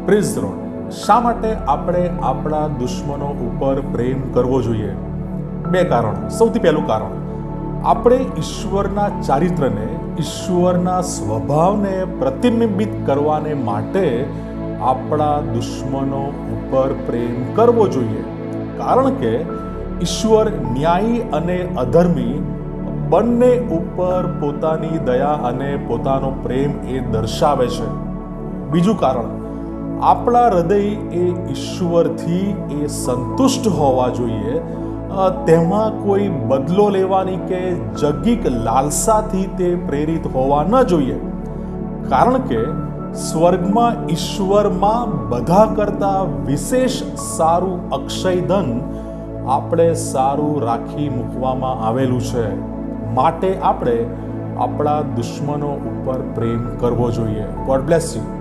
Praise the lord. શા માટે આપણે આપણા દુશ્મનો ઉપર પ્રેમ કરવો જોઈએ? બે કારણ. સૌથી પહેલું કારણ, આપણે ઈશ્વરના ચારિત્રને, ઈશ્વરના સ્વભાવને પ્રતિબિંબિત કરવાને માટે આપણા દુશ્મનો ઉપર પ્રેમ કરવો જોઈએ. કારણ કે ઈશ્વર ન્યાયી અને અધર્મી બંને ઉપર પોતાની દયા અને પોતાનો પ્રેમ એ દર્શાવે છે. બીજું કારણ, આપણા હૃદય એ ઈશ્વરથી એ સંતુષ્ટ હોવા જોઈએ. તેમાં કોઈ બદલો લેવાની કે જગીક લાલસાથી તે પ્રેરિત હોવા ન જોઈએ. કારણ કે સ્વર્ગમાં ઈશ્વરમાં બધા કરતાં વિશેષ સારું અક્ષયધન આપણે સારું રાખી મૂકવામાં આવેલું છે. માટે આપણે આપણા દુશ્મનો ઉપર પ્રેમ કરવો જોઈએ. God bless you.